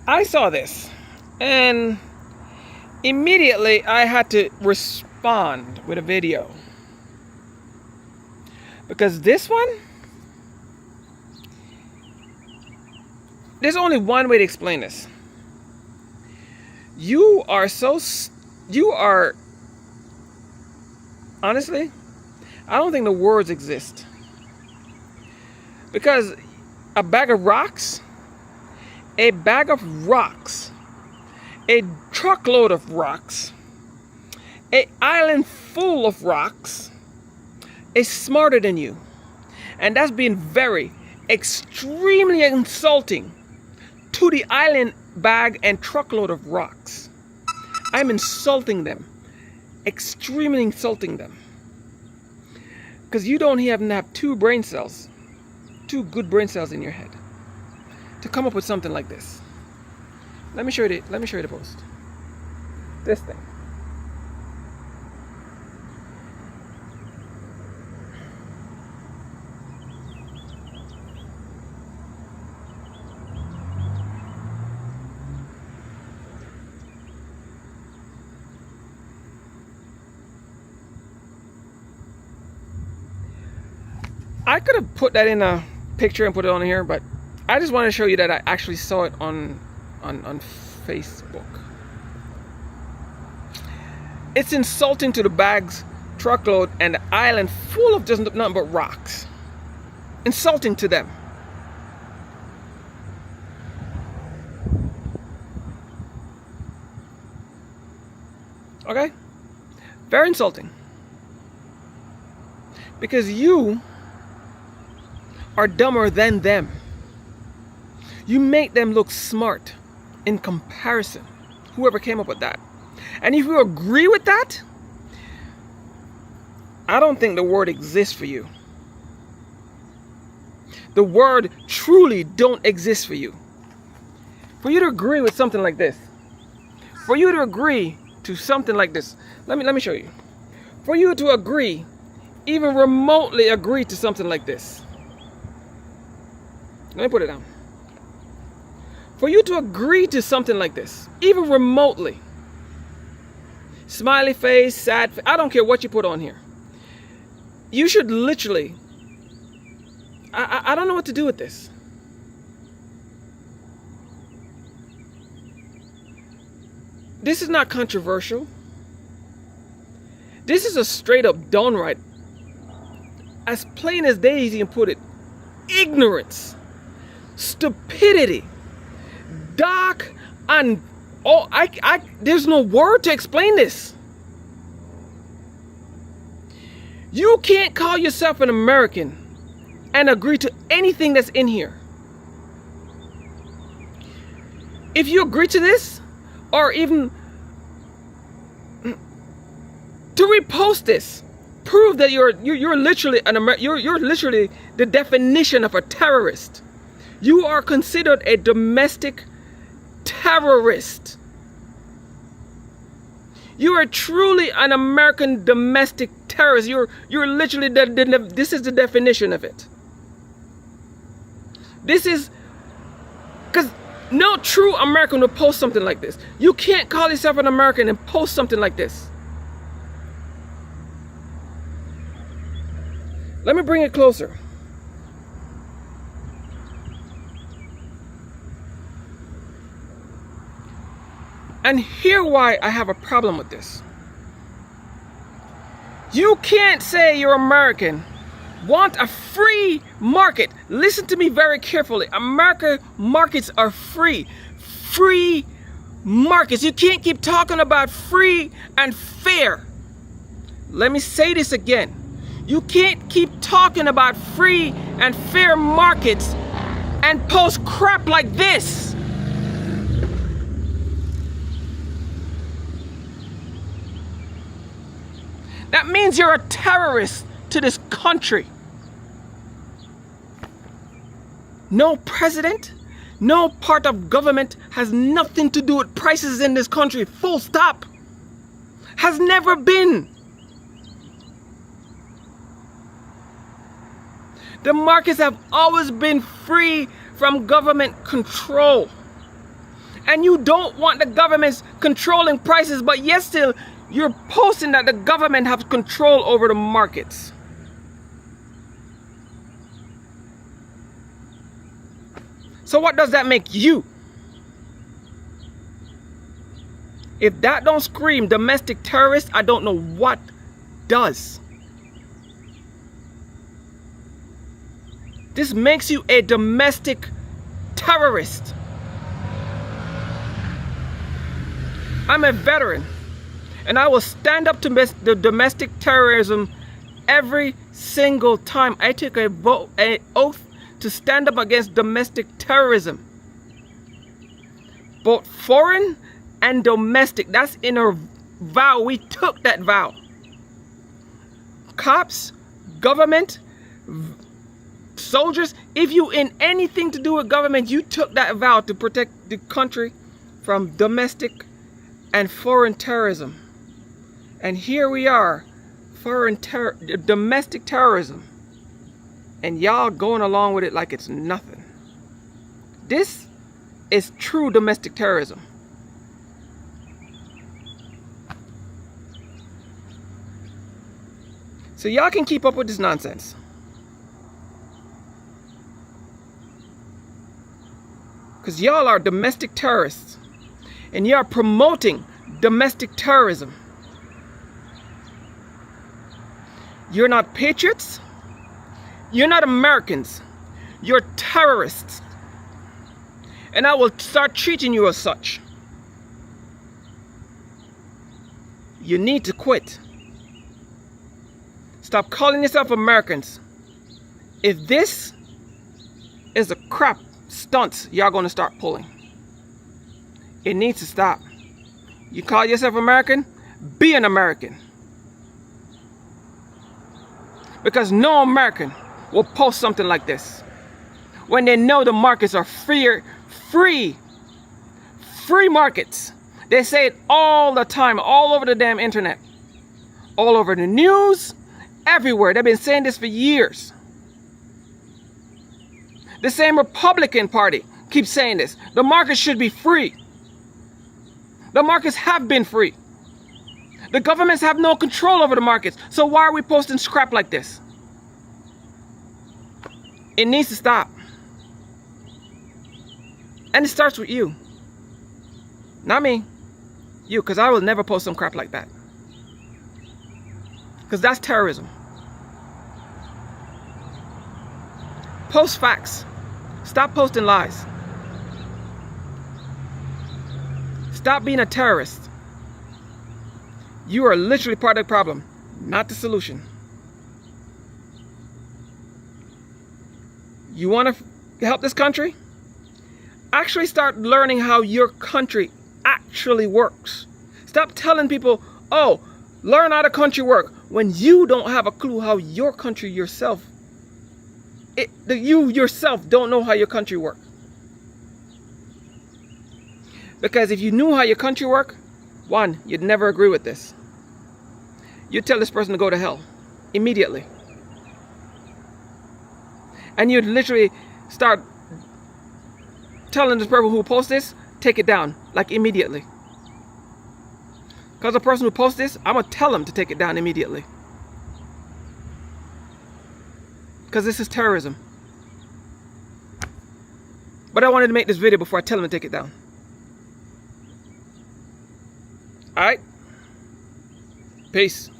I saw this and immediately I had to respond with a video. Because this one, there's only one way to explain this. You are honestly, I don't think the words exist. Because a bag of rocks, a truckload of rocks, an island full of rocks is smarter than you. And that's being very, extremely insulting to the island bag and truckload of rocks. I'm insulting them, extremely insulting them. Because you don't even have two good brain cells in your head to come up with something like this. Let me show you the post. This thing. I could have put that in a picture and put it on here, but I just want to show you that I actually saw it on Facebook. It's insulting to the bags, truckload, and the island full of just nothing but rocks. Insulting to them. Okay? Very insulting. Because you are dumber than them. You make them look smart in comparison. Whoever came up with that. And if you agree with that, I don't think the word exists for you. The word truly don't exist for you. For you to agree with something like this. For you to agree to something like this. Let me show you. For you to agree, even remotely agree to something like this. Let me put it down. For you to agree to something like this, even remotely, smiley face, sad face, I don't care what you put on here. You should literally, I don't know what to do with this. This is not controversial. This is a straight up downright, as plain as day you can put it, ignorance. Stupidity, dark, and there's no word to explain this. You can't call yourself an American and agree to anything that's in here. If you agree to this, or even to repost this, prove that you're literally you're literally the definition of a terrorist. You are considered a domestic terrorist. You are truly an American domestic terrorist. You're literally this is the definition of it. This is because no true American would post something like this. You can't call yourself an American and post something like this. Let me bring it closer. And hear why I have a problem with this. You can't say you're American, want a free market. Listen to me very carefully. American markets are free. Free markets. You can't keep talking about free and fair. Let me say this again. You can't keep talking about free and fair markets and post crap like this. That means you're a terrorist to this country. No president, no part of government has nothing to do with prices in this country. Full stop. Has never been. The markets have always been free from government control. And you don't want the government's controlling prices, but yet still you're posting that the government has control over the markets. So what does that make you? If that don't scream domestic terrorist, I don't know what does. This makes you a domestic terrorist. I'm a veteran, and I will stand up to the domestic terrorism every single time. I take an oath to stand up against domestic terrorism. Both foreign and domestic. That's in our vow. We took that vow. Cops, government, soldiers, if you in anything to do with government, you took that vow to protect the country from domestic and foreign terrorism. And here we are, domestic terrorism. And y'all going along with it like it's nothing. This is true domestic terrorism. So y'all can keep up with this nonsense. Because y'all are domestic terrorists. And y'all are promoting domestic terrorism. You're not patriots. You're not Americans. You're terrorists. And I will start treating you as such. You need to quit. Stop calling yourself Americans. If this is a crap stunt y'all gonna start pulling, it needs to stop. You call yourself American? Be an American. Because no American will post something like this when they know the markets are free markets. They say it all the time, all over the damn internet, all over the news, everywhere. They've been saying this for years. The same Republican Party keeps saying this. The markets should be free. The markets have been free. The governments have no control over the markets. So why are we posting scrap like this? It needs to stop. And it starts with you. Not me. You, because I will never post some crap like that. Because that's terrorism. Post facts. Stop posting lies. Stop being a terrorist. You are literally part of the problem, not the solution. You want to help this country? Actually start learning how your country actually works. Stop telling people, oh, learn how the country works, when you don't have a clue how your country yourself, you yourself don't know how your country works. Because if you knew how your country works, one, you'd never agree with this. You'd tell this person to go to hell immediately. And you'd literally start telling this person who posts this, take it down, like immediately. Because the person who posts this, I'm going to tell them to take it down immediately. Because this is terrorism. But I wanted to make this video before I tell them to take it down. Alright? Peace.